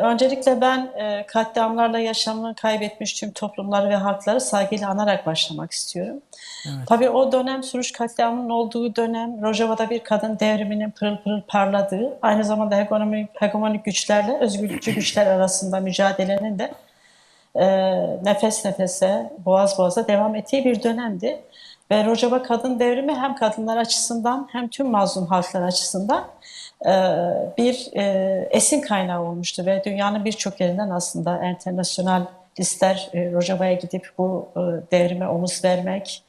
Öncelikle ben katliamlarla yaşamını kaybetmiş tüm toplumları ve halkları saygıyla anarak başlamak istiyorum. Evet. Tabii o dönem Suruç katliamının olduğu dönem Rojava'da bir kadın devriminin pırıl pırıl parladığı, aynı zamanda hegemonik güçlerle özgürlükçü güçler arasında mücadelenin de nefes nefese, boğaz boğaza devam ettiği bir dönemdi. Ve Rojava kadın devrimi hem kadınlar açısından hem tüm mazlum halklar açısından e, bir esin kaynağı olmuştu. Ve dünyanın birçok yerinden aslında internasyonalistler Rojava'ya gidip bu devrime omuz vermek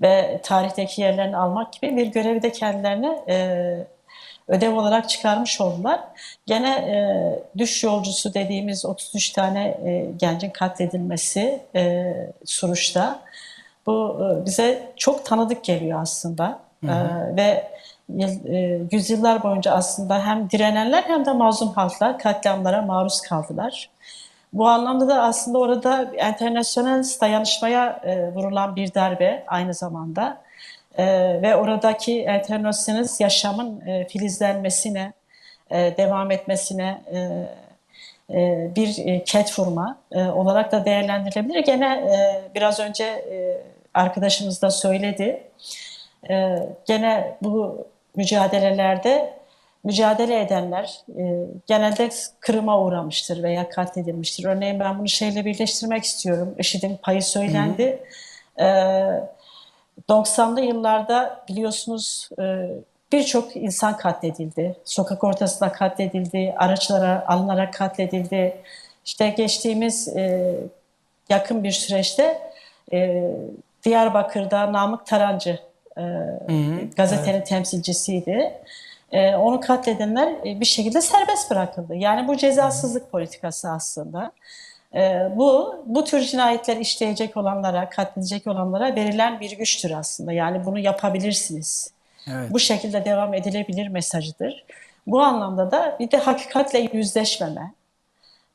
ve tarihteki yerlerini almak gibi bir görevi de kendilerine ödev olarak çıkarmış oldular. Gene düş yolcusu dediğimiz 33 tane gencin katledilmesi Suruç'ta. Bu bize çok tanıdık geliyor aslında. Hı hı. Ve yüzyıllar boyunca aslında hem direnenler hem de mazlum halklar katliamlara maruz kaldılar. Bu anlamda da aslında orada internasyonel dayanışmaya vurulan bir darbe aynı zamanda. Ve oradaki internasyonel yaşamın filizlenmesine, devam etmesine bir ket vurma olarak da değerlendirilebilir. Gene biraz önce arkadaşımız da söyledi. Gene bu mücadelelerde mücadele edenler genelde kırıma uğramıştır veya katledilmiştir. Örneğin ben bunu şeyle birleştirmek istiyorum. IŞİD'in payı Hı hı. söylendi. E, 90'lı yıllarda biliyorsunuz birçok insan katledildi. Sokak ortasında katledildi, araçlara alınarak katledildi. İşte geçtiğimiz yakın bir süreçte e, Diyarbakır'da Namık Tarancı Hı hı. Evet. gazetenin temsilcisiydi. Onu katledenler bir şekilde serbest bırakıldı. Yani bu Hı hı. cezasızlık politikası aslında. Bu tür cinayetler işleyecek olanlara, katledecek olanlara verilen bir güçtür aslında. Yani bunu yapabilirsiniz. Bu Evet. şekilde devam edilebilir mesajıdır. Bu anlamda da bir de hakikatle yüzleşmeme,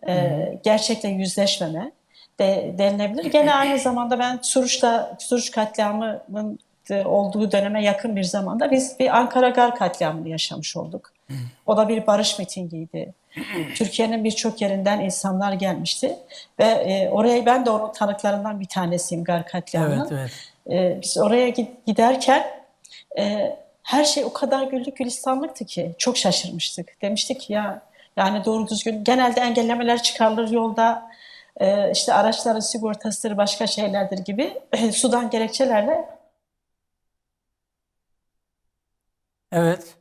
Hı hı. gerçekle yüzleşmeme de denilebilir. Gene aynı zamanda ben Suruç katliamının olduğu döneme yakın bir zamanda biz bir Ankara Gar katliamını yaşamış olduk. O da bir barış mitingiydi. Türkiye'nin birçok yerinden insanlar gelmişti ve oraya ben de onun tanıklarından bir tanesiyim Gar Evet, katliamının. evet. Biz oraya giderken her şey o kadar güllük gülistanlıktı ki çok şaşırmıştık. Demiştik ya yani doğru düzgün genelde engellemeler çıkarılır yolda işte araçların sigortasıdır başka şeylerdir gibi sudan gerekçelerle Evet.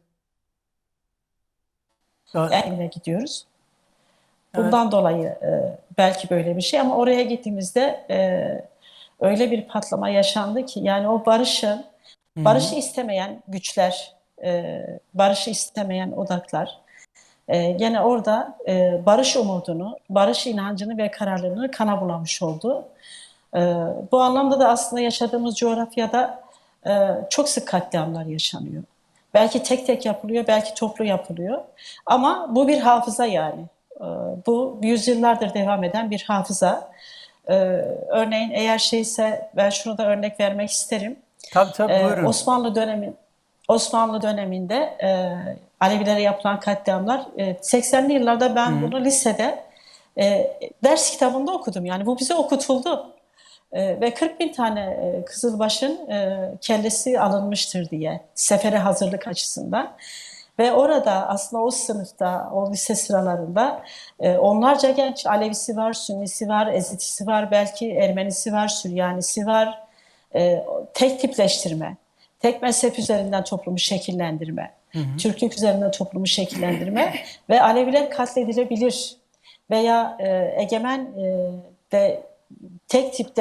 evine gidiyoruz. Evet. Bundan dolayı belki böyle bir şey ama oraya gittiğimizde öyle bir patlama yaşandı ki yani o Hı hı. barışı istemeyen güçler, barışı istemeyen odaklar gene orada barış umudunu, barış inancını ve kararlılığını kana bulamış oldu. E, Bu anlamda da aslında yaşadığımız coğrafyada çok sık katliamlar yaşanıyor. Belki tek tek yapılıyor, belki toplu yapılıyor. Ama bu bir hafıza yani. Bu yüzyıllardır devam eden bir hafıza. Ee, Örneğin eğer şeyse ben şunu da örnek vermek isterim. Tabii, tabii, Ee, buyurun. Osmanlı dönemi Osmanlı döneminde Alevilere yapılan katliamlar 80'li yıllarda Hı ben hı. bunu lisede ders kitabında okudum. Yani bu bize okutuldu. Ve 40 bin tane Kızılbaş'ın kellesi alınmıştır diye sefere hazırlık açısından. Ve orada aslında o sınıfta, o lise sıralarında onlarca genç Alevisi var, Sünnisi var, Ezitisi var, belki Ermenisi var, Süryanisi var. E, Tek tipleştirme, tek mezhep üzerinden toplumu şekillendirme, Hı hı. Türklük üzerinden toplumu şekillendirme ve Aleviler katledilebilir veya egemen de tek tip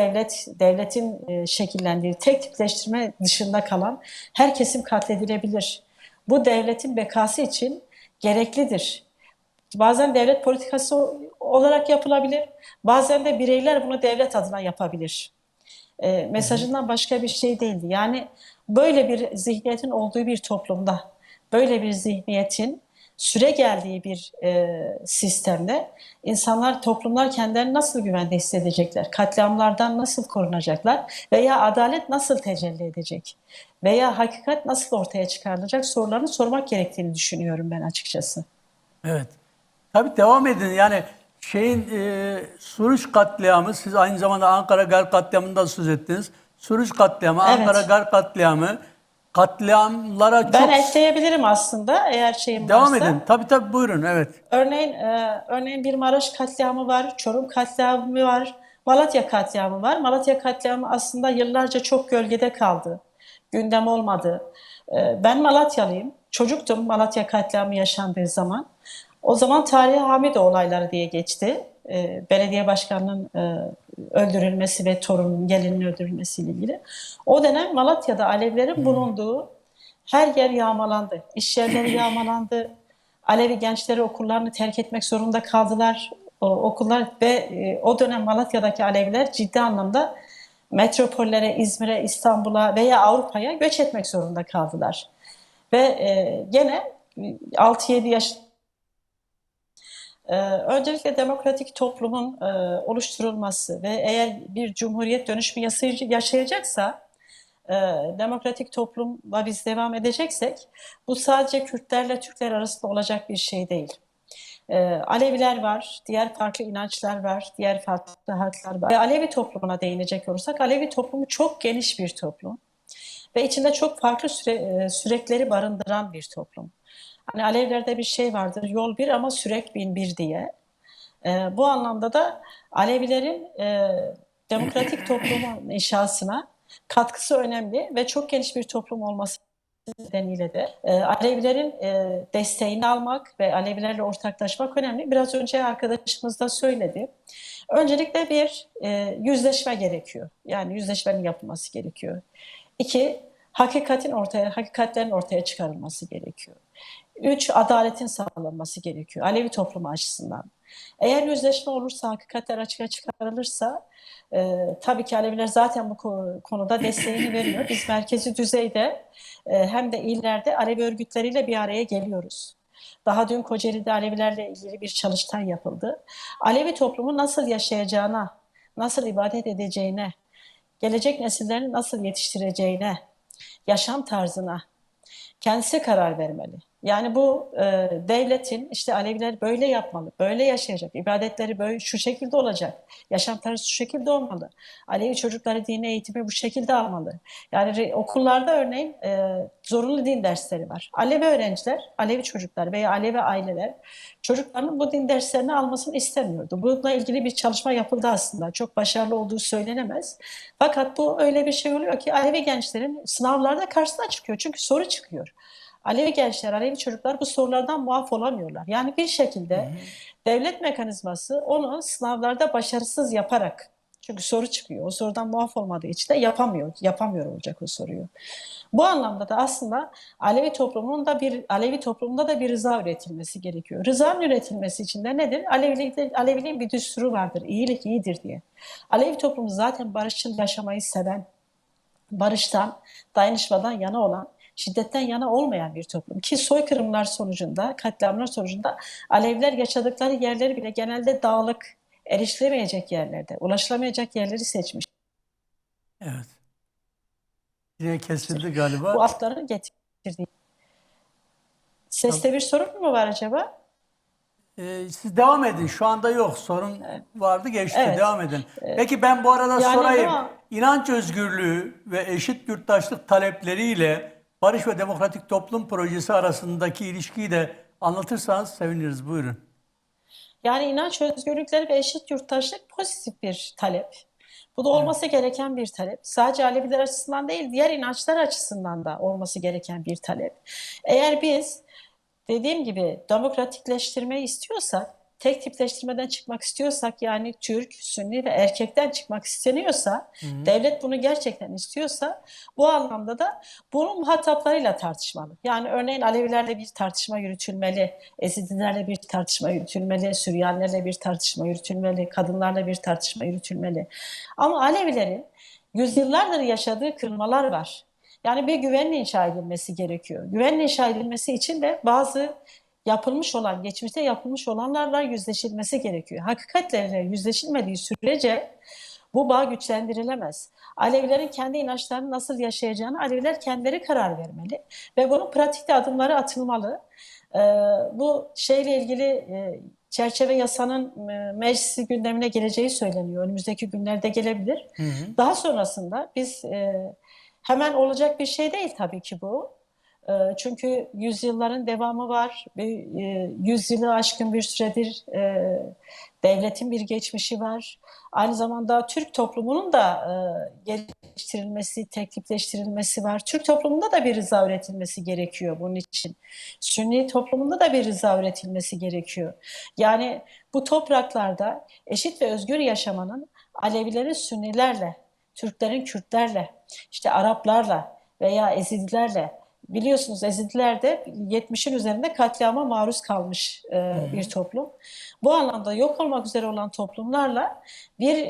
devletin şekillendiği tek tipleştirme dışında kalan her kesim katledilebilir. Bu devletin bekası için gereklidir. Bazen devlet politikası olarak yapılabilir, bazen de bireyler bunu devlet adına yapabilir. Hı hı. Mesajından başka bir şey değildi. Yani böyle bir zihniyetin olduğu bir toplumda, böyle bir zihniyetin süre geldiği bir sistemde insanlar, toplumlar kendilerini nasıl güvende hissedecekler? Katliamlardan nasıl korunacaklar? Veya adalet nasıl tecelli edecek? Veya hakikat nasıl ortaya çıkarılacak sorularını sormak gerektiğini düşünüyorum ben açıkçası. Evet. Tabii devam edin. Yani Suruç katliamı, siz aynı zamanda Ankara Gar katliamından söz ettiniz. Suruç katliamı, Ankara Evet. Gar katliamı, katliamlara Ben çok ekleyebilirim aslında eğer şeyim devam edin. varsa. Tabii buyurun, evet. Örneğin bir Maraş katliamı var, Çorum katliamı var, Malatya katliamı var. Malatya katliamı aslında yıllarca çok gölgede kaldı, gündem olmadı. Ben Malatyalıyım, çocuktum Malatya katliamı yaşandığı zaman. O zaman tarihe Hamide olayları diye geçti. Belediye başkanının öldürülmesi ve torunun gelinin öldürülmesiyle ilgili. O dönem Malatya'da Alevlerin bulunduğu her yer yağmalandı. İş yerleri yağmalandı. Alevi gençleri okullarını terk etmek zorunda kaldılar. Okullar ve o dönem Malatya'daki Aleviler ciddi anlamda metropollere, İzmir'e, İstanbul'a veya Avrupa'ya göç etmek zorunda kaldılar. Ve gene 6-7 yaş öncelikle demokratik toplumun oluşturulması ve eğer bir cumhuriyet dönüşümü yaşayacaksa, demokratik toplumla biz devam edeceksek, bu sadece Kürtlerle Türkler arasında olacak bir şey değil. Aleviler var, diğer farklı inançlar var, diğer farklı halklar var. Ve Alevi toplumuna değinecek olursak, Alevi toplumu çok geniş bir toplum ve içinde çok farklı sürekleri barındıran bir toplum. Hani Alevlerde bir şey vardır, yol bir ama sürek bin bir diye. Bu anlamda da Alevilerin demokratik toplumun inşasına katkısı önemli ve çok geniş bir toplum olması nedeniyle de Alevilerin desteğini almak ve Alevilerle ortaklaşmak önemli. Biraz önce arkadaşımız da söyledi. Öncelikle bir yüzleşme gerekiyor. Yani yüzleşmenin yapılması gerekiyor. İki, hakikatlerin ortaya çıkarılması gerekiyor. Üç, adaletin sağlanması gerekiyor Alevi toplumu açısından. Eğer yüzleşme olursa, hakikatler açığa çıkarılırsa, tabii ki Aleviler zaten bu konuda desteğini veriyor. Biz merkezi düzeyde hem de illerde Alevi örgütleriyle bir araya geliyoruz. Daha dün Kocaeli'de Alevilerle ilgili bir çalıştay yapıldı. Alevi toplumu nasıl yaşayacağına, nasıl ibadet edeceğine, gelecek nesillerini nasıl yetiştireceğine, yaşam tarzına kendisi karar vermeli. Yani bu devletin işte Aleviler böyle yapmalı, böyle yaşayacak, ibadetleri böyle şu şekilde olacak, yaşam tarzı şu şekilde olmalı. Alevi çocukları dini eğitimi bu şekilde almalı. Yani okullarda örneğin zorunlu din dersleri var. Alevi öğrenciler, Alevi çocuklar veya Alevi aileler çocuklarının bu din derslerini almasını istemiyordu. Bununla ilgili bir çalışma yapıldı aslında. Çok başarılı olduğu söylenemez. Fakat bu öyle bir şey oluyor ki Alevi gençlerin sınavlarda karşısına çıkıyor. Çünkü soru çıkıyor. Alevi gençler, Alevi çocuklar bu sorulardan muaf olamıyorlar. Yani bir şekilde devlet mekanizması onu sınavlarda başarısız yaparak, çünkü soru çıkıyor, o sorudan muaf olmadığı için de yapamıyor olacak o soruyu. Bu anlamda da aslında Alevi toplumunda da bir rıza üretilmesi gerekiyor. Rızanın üretilmesi için de nedir? Aleviliğin bir düsturu vardır. İyilik iyidir diye. Alevi toplumu zaten barışçıl yaşamayı seven, barıştan, dayanışmadan yana olan, şiddetten yana olmayan bir toplum. Ki soykırımlar sonucunda, katliamlar sonucunda Aleviler yaşadıkları yerleri bile genelde dağlık, erişilemeyecek yerlerde, ulaşılamayacak yerleri seçmiş. Evet. Yine kesildi galiba. Bu afların getirdiği. Seste bir sorun mu var acaba? Siz devam edin. Şu anda yok. Sorun vardı, geçti. Evet. Devam edin. Peki ben bu arada Yani sorayım. ama İnanç özgürlüğü ve eşit yurttaşlık talepleriyle Barış ve Demokratik Toplum Projesi arasındaki ilişkiyi de anlatırsanız seviniriz. Buyurun. yani inanç özgürlükleri ve eşit yurttaşlık pozitif bir talep. Bu da olması gereken bir talep. Sadece Aleviler açısından değil, diğer inançlar açısından da olması gereken bir talep. Eğer biz dediğim gibi demokratikleştirmeyi istiyorsak, tek tipleştirmeden çıkmak istiyorsak, yani Türk, Sünni ve erkekten çıkmak isteniyorsa, devlet bunu gerçekten istiyorsa, bu anlamda da bunun muhataplarıyla tartışmalı. Yani örneğin Alevilerle bir tartışma yürütülmeli, Ezidilerle bir tartışma yürütülmeli, Süryanilerle bir tartışma yürütülmeli, kadınlarla bir tartışma yürütülmeli. Ama Alevilerin yüzyıllardır yaşadığı kırmalar var. Yani bir güvenle inşa edilmesi gerekiyor. Güvenle inşa edilmesi için de bazı geçmişte yapılmış olanlarla yüzleşilmesi gerekiyor. Hakikatlerle yüzleşilmediği sürece bu bağ güçlendirilemez. Alevilerin kendi inançlarını nasıl yaşayacağını Aleviler kendileri karar vermeli ve bunun pratikte adımları atılmalı. Bu şeyle ilgili çerçeve yasanın meclisi gündemine geleceği söyleniyor. Önümüzdeki günlerde gelebilir. Daha sonrasında biz hemen olacak bir şey değil tabii ki bu. Çünkü yüzyılların devamı var. Yüzyılı aşkın bir süredir devletin bir geçmişi var. Aynı zamanda Türk toplumunun da geliştirilmesi, teknikleştirilmesi var. Türk toplumunda da bir rıza üretilmesi gerekiyor bunun için. Sünni toplumunda da bir rıza üretilmesi gerekiyor. Yani bu topraklarda eşit ve özgür yaşamanın Alevilerin Sünnilerle, Türklerin Kürtlerle, işte Araplarla veya Ezidilerle, biliyorsunuz Ezidiler de 70'in üzerinde katliama maruz kalmış bir toplum. Bu anlamda yok olmak üzere olan toplumlarla bir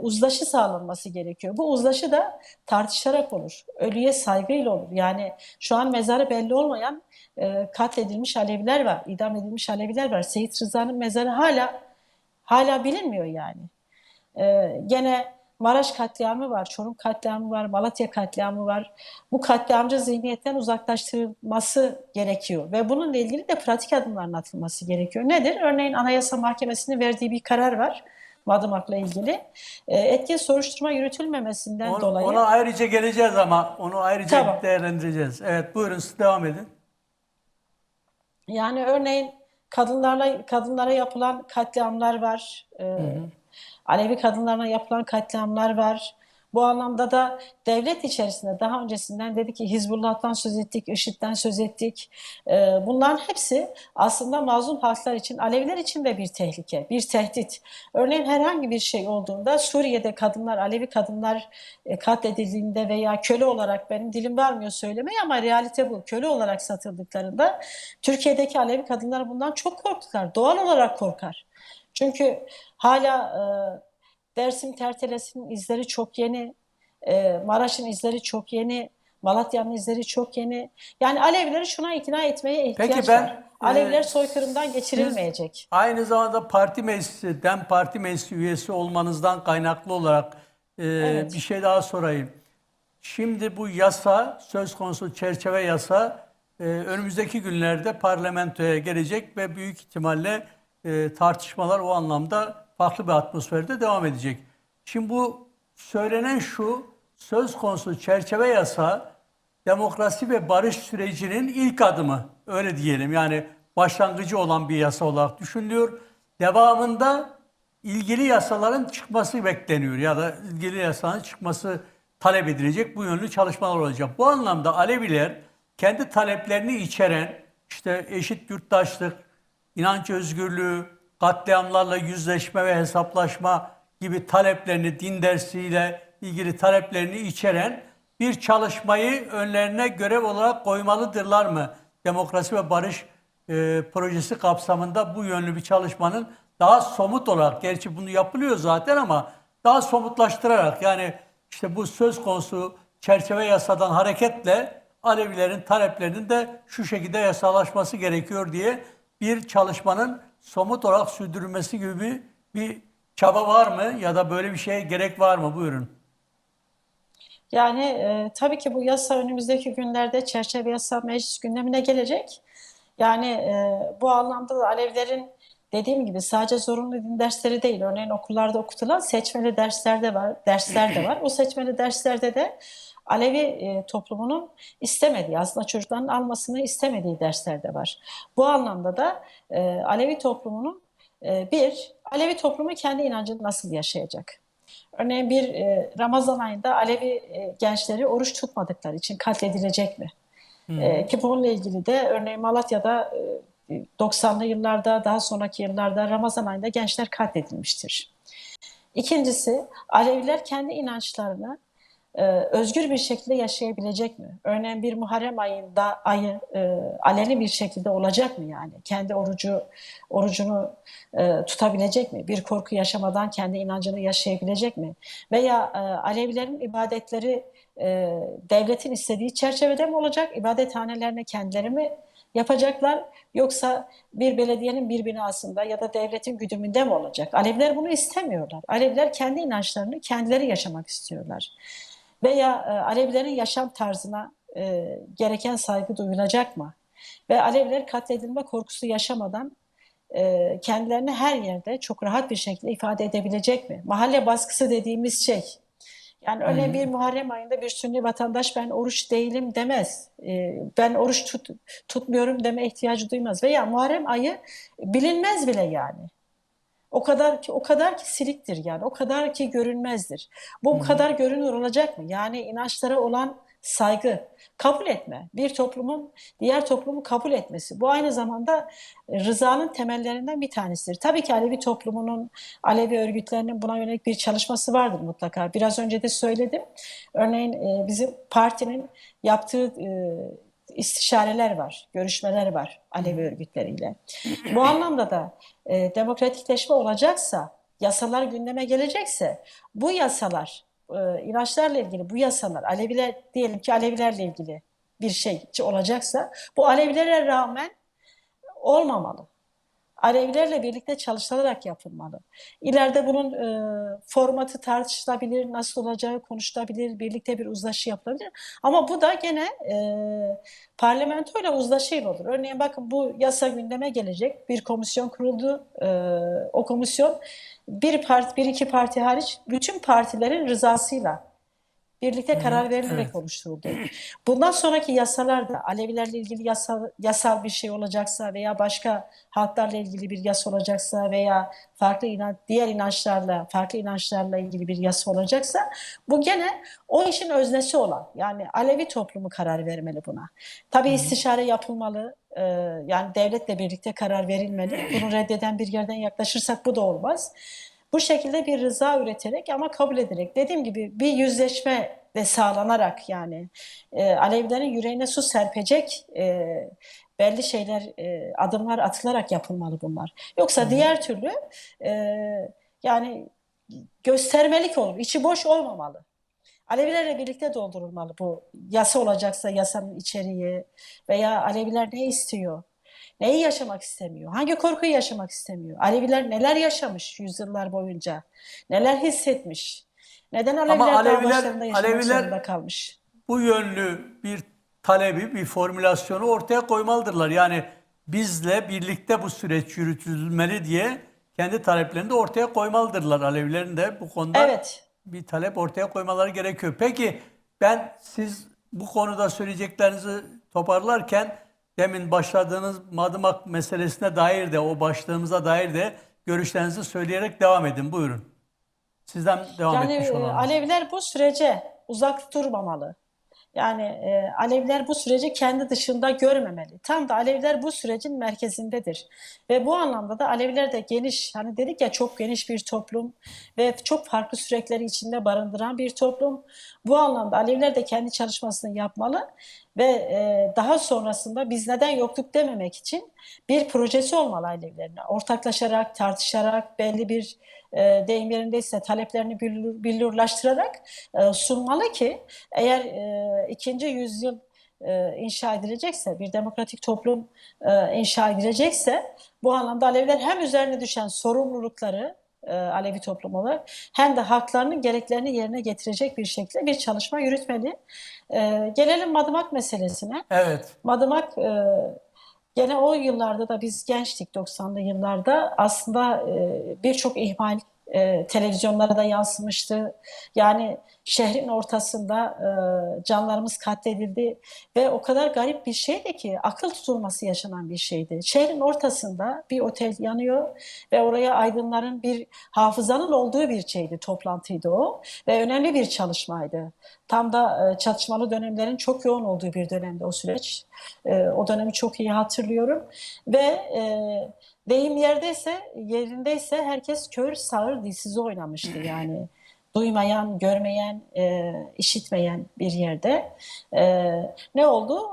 uzlaşı sağlanması gerekiyor. Bu uzlaşı da tartışarak olur. Ölüye saygıyla olur. Yani şu an mezarı belli olmayan katledilmiş Aleviler var, idam edilmiş Aleviler var. Seyit Rıza'nın mezarı hala bilinmiyor yani. Gene Maraş katliamı var, Çorum katliamı var, Malatya katliamı var. Bu katliamcı zihniyetten uzaklaştırılması gerekiyor ve bununla ilgili de pratik adımların atılması gerekiyor. Nedir? Örneğin Anayasa Mahkemesi'nin verdiği bir karar var Madımak'la ilgili. Etkin soruşturma yürütülmemesinden dolayı. Ona ayrıca geleceğiz ama onu ayrıca Tamam. değerlendireceğiz. Evet, buyurun siz devam edin. Yani örneğin kadınlara yapılan katliamlar var. Alevi kadınlarına yapılan katliamlar var. Bu anlamda da devlet içerisinde daha öncesinden dedik ki Hizbullah'tan söz ettik, IŞİD'den söz ettik. Bunların hepsi aslında mazlum halklar için, Aleviler için de bir tehlike, bir tehdit. Örneğin herhangi bir şey olduğunda Suriye'de kadınlar, Alevi kadınlar katledildiğinde veya köle olarak, benim dilim varmıyor söylemeye ama realite bu, köle olarak satıldıklarında Türkiye'deki Alevi kadınlar bundan çok korktular. Doğal olarak korkar. Çünkü hala Dersim Tertelesi'nin izleri çok yeni, Maraş'ın izleri çok yeni, Malatya'nın izleri çok yeni. Yani Alevileri şuna ikna etmeye ihtiyaç Peki var. ben Aleviler soykırımdan siz geçirilmeyecek. aynı zamanda parti meclisi, DEM Parti meclisi üyesi olmanızdan kaynaklı olarak bir Evet. şey daha sorayım. Şimdi bu yasa, söz konusu çerçeve yasa önümüzdeki günlerde parlamentoya gelecek ve büyük ihtimalle tartışmalar o anlamda farklı bir atmosferde devam edecek. Şimdi bu söylenen şu, söz konusu çerçeve yasa demokrasi ve barış sürecinin ilk adımı, öyle diyelim. Yani başlangıcı olan bir yasa olarak düşünülüyor. Devamında ilgili yasaların çıkması bekleniyor ya da ilgili yasanın çıkması talep edilecek, bu yönlü çalışmalar olacak. Bu anlamda Aleviler kendi taleplerini içeren işte eşit yurttaşlık, inanç özgürlüğü, katliamlarla yüzleşme ve hesaplaşma gibi taleplerini, din dersiyle ilgili taleplerini içeren bir çalışmayı önlerine görev olarak koymalıdırlar mı? Demokrasi ve barış projesi kapsamında bu yönlü bir çalışmanın daha somut olarak, gerçi bunu yapılıyor zaten ama daha somutlaştırarak, yani işte bu söz konusu çerçeve yasadan hareketle Alevilerin taleplerinin de şu şekilde yasalaşması gerekiyor diye bir çalışmanın somut olarak sürdürülmesi gibi bir çaba var mı ya da böyle bir şeye gerek var mı? Buyurun. Yani tabii ki bu yasa önümüzdeki günlerde çerçeve yasa meclis gündemine gelecek. Yani bu anlamda da Alevilerin dediğim gibi sadece zorunlu din dersleri değil. Örneğin okullarda okutulan seçmeli dersler de var. O seçmeli derslerde de Alevi toplumunun istemediği, aslında çocukların almasını istemediği dersler de var. Bu anlamda da Alevi toplumunun Alevi toplumu kendi inancını nasıl yaşayacak? Örneğin bir Ramazan ayında Alevi gençleri oruç tutmadıkları için katledilecek mi? Ki bununla ilgili de örneğin Malatya'da 90'lı yıllarda, daha sonraki yıllarda Ramazan ayında gençler katledilmiştir. İkincisi, Aleviler kendi inançlarını özgür bir şekilde yaşayabilecek mi? Örneğin bir Muharrem ayı aleni bir şekilde olacak mı yani? Kendi orucunu tutabilecek mi? Bir korku yaşamadan kendi inancını yaşayabilecek mi? Veya Alevilerin ibadetleri devletin istediği çerçevede mi olacak? İbadethanelerine kendileri mi yapacaklar? Yoksa bir belediyenin bir binasında ya da devletin güdümünde mi olacak? Aleviler bunu istemiyorlar. Aleviler kendi inançlarını kendileri yaşamak istiyorlar. Veya Alevilerin yaşam tarzına gereken saygı duyulacak mı? Ve Aleviler katledilme korkusu yaşamadan kendilerini her yerde çok rahat bir şekilde ifade edebilecek mi? Mahalle baskısı dediğimiz şey. Yani örneğin bir Muharrem ayında bir Sünni vatandaş ben oruç değilim demez. Ben oruç tutmuyorum deme ihtiyacı duymaz. Veya Muharrem ayı bilinmez bile yani. O kadar ki siliktir yani. O kadar ki görünmezdir. Bu kadar görünür olacak mı? Yani inançlara olan saygı, kabul etme. Bir toplumun diğer toplumu kabul etmesi. Bu aynı zamanda rızanın temellerinden bir tanesidir. Tabii ki Alevi toplumunun, Alevi örgütlerinin buna yönelik bir çalışması vardır mutlaka. Biraz önce de söyledim. Örneğin bizim partinin yaptığı istişareler var, görüşmeler var Alevi örgütleriyle. Bu anlamda da demokratikleşme olacaksa, yasalar gündeme gelecekse, bu yasalar, inançlarla ilgili bu yasalar, Aleviler diyelim ki Alevilerle ilgili bir şey olacaksa, bu Alevilere rağmen olmamalı. Alevilerle birlikte çalışılarak yapılmalı. İleride bunun formatı tartışılabilir, nasıl olacağı konuşulabilir, birlikte bir uzlaşı yapılabilir. Ama bu da gene parlamentoyla uzlaşıyla olur. Örneğin bakın bu yasa gündeme gelecek. Bir komisyon kuruldu. O komisyon bir iki parti hariç bütün partilerin rızasıyla birlikte karar verilerek Evet. oluşturuldu. Bundan sonraki yasalarda Alevilerle ilgili yasal bir şey olacaksa veya başka halklarla ilgili bir yasa olacaksa veya farklı inançlarla ilgili bir yasa olacaksa bu gene o işin öznesi olan yani Alevi toplumu karar vermeli buna. Tabii istişare yapılmalı. Yani devletle birlikte karar verilmeli. Bunu reddeden bir yerden yaklaşırsak bu da olmaz. Bu şekilde bir rıza üreterek ama kabul ederek dediğim gibi bir yüzleşme de sağlanarak yani Alevilerin yüreğine su serpecek belli şeyler adımlar atılarak yapılmalı bunlar. Yoksa diğer türlü e, yani göstermelik olur. İçi boş olmamalı. Alevilerle birlikte doldurulmalı bu. Yasa olacaksa yasanın içeriği veya Aleviler ne istiyor? Neyi yaşamak istemiyor? Hangi korkuyu yaşamak istemiyor? Aleviler neler yaşamış yüzyıllar boyunca? Neler hissetmiş? Neden Ama Aleviler dağ Aleviler başlarında yaşamak Aleviler zorunda kalmış? bu yönlü bir talebi, bir formülasyonu ortaya koymalıdırlar. Yani bizle birlikte bu süreç yürütülmeli diye kendi taleplerini de ortaya koymalıdırlar. Alevilerin de bu konuda Evet. bir talep ortaya koymaları gerekiyor. Peki siz bu konuda söyleyeceklerinizi toparlarken demin başladığınız Madımak meselesine dair de o başlığımıza dair de görüşlerinizi söyleyerek devam edin. Buyurun. Sizden devam Yani etmiş olalım. Alevler bu sürece uzak durmamalı. Yani Aleviler bu süreci kendi dışında görmemeli. Tam da Aleviler bu sürecin merkezindedir. Ve bu anlamda da Aleviler de geniş, hani dedik ya çok geniş bir toplum ve çok farklı süreçleri içinde barındıran bir toplum. Bu anlamda Aleviler de kendi çalışmasını yapmalı ve daha sonrasında biz neden yoktuk dememek için bir projesi olmalı Alevilerin. Ortaklaşarak, tartışarak, belli bir deyim yerindeyse taleplerini billurlaştırarak sunmalı ki eğer ikinci yüzyıl inşa edilecekse, bir demokratik toplum inşa edilecekse bu anlamda Aleviler hem üzerine düşen sorumlulukları Alevi toplum olarak hem de haklarının gereklerini yerine getirecek bir şekilde bir çalışma yürütmeli. Gelelim Madımak meselesine. Evet. Madımak gene o yıllarda da biz gençtik 90'lı yıllarda aslında birçok ihmal televizyonlara da yansımıştı. Yani şehrin ortasında canlarımız katledildi ve o kadar garip bir şeydi ki akıl tutulması yaşanan bir şeydi. Şehrin ortasında bir otel yanıyor ve oraya aydınların bir hafızanın olduğu bir şeydi, toplantıydı o ve önemli bir çalışmaydı. Tam da çatışmalı dönemlerin çok yoğun olduğu bir dönemde o süreç. O dönemi çok iyi hatırlıyorum ve deyim yerindeyse herkes kör sağır dilsiz oynamıştı yani. Duymayan, görmeyen, işitmeyen bir yerde. Ne oldu?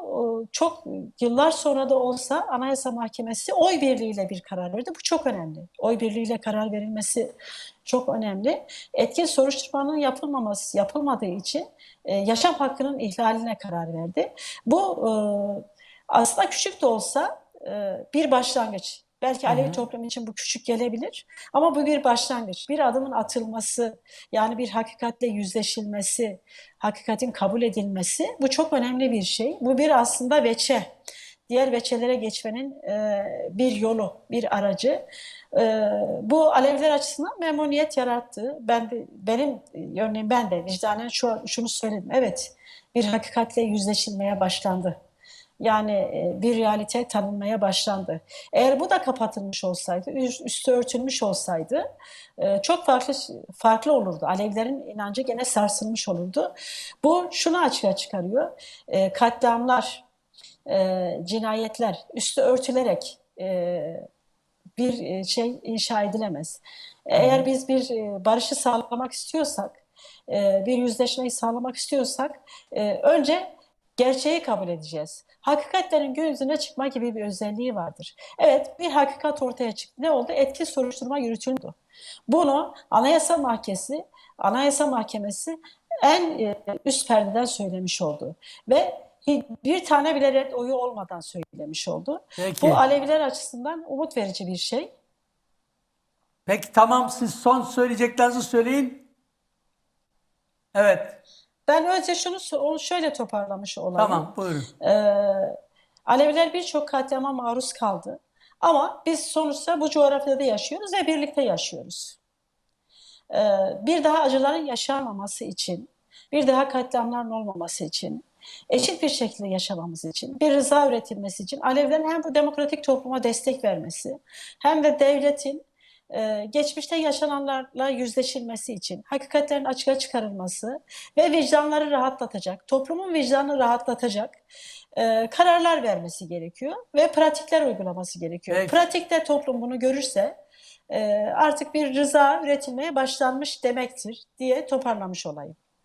Çok yıllar sonra da olsa Anayasa Mahkemesi oy birliğiyle bir karar verdi. Bu çok önemli. Oy birliğiyle karar verilmesi çok önemli. Etkin soruşturmanın yapılmadığı için yaşam hakkının ihlaline karar verdi. Bu aslında küçük de olsa bir başlangıç. Belki Alevi toplum için bu küçük gelebilir ama bu bir başlangıç. Bir adımın atılması, yani bir hakikatle yüzleşilmesi, hakikatin kabul edilmesi bu çok önemli bir şey. Bu bir aslında veçe. diğer veçelere geçmenin bir yolu, bir aracı. Bu Aleviler açısından memnuniyet yarattı. Benim örneğin ben de vicdanen şunu söyledim. Evet, bir hakikatle yüzleşilmeye başlandı. Yani bir realite tanınmaya başlandı. Eğer bu da kapatılmış olsaydı, üstü örtülmüş olsaydı çok farklı olurdu. Alevlerin inancı gene sarsılmış olurdu. Bu şunu açığa çıkarıyor. Katliamlar, cinayetler üstü örtülerek bir şey inşa edilemez. Eğer biz bir barışı sağlamak istiyorsak, bir yüzleşmeyi sağlamak istiyorsak önce gerçeği kabul edeceğiz. Hakikatlerin gün yüzüne çıkma gibi bir özelliği vardır. Evet, bir hakikat ortaya çıktı. Ne oldu? Etkili soruşturma yürütüldü. Bunu Anayasa Mahkemesi en üst perdeden söylemiş oldu. Ve bir tane bile red oyu olmadan söylemiş oldu. Peki. Bu Aleviler açısından umut verici bir şey. Peki tamam, siz son söyleyeceklerinizi söyleyin. Evet. Ben önce onu şöyle toparlamış olayım. Tamam, buyurun. Aleviler birçok katliama maruz kaldı. Ama biz sonuçta bu coğrafyada yaşıyoruz ve birlikte yaşıyoruz. Bir daha acıların yaşanmaması için, bir daha katliamların olmaması için, eşit bir şekilde yaşamamız için, bir rıza üretilmesi için Alevilerin hem bu demokratik topluma destek vermesi, hem de devletin geçmişte yaşananlarla yüzleşilmesi için, hakikatlerin açığa çıkarılması ve vicdanları rahatlatacak, toplumun vicdanını rahatlatacak kararlar vermesi gerekiyor ve pratikler uygulaması gerekiyor. Peki. Pratikte toplum bunu görürse artık bir rıza üretilmeye başlanmış demektir diye toparlamış olayım.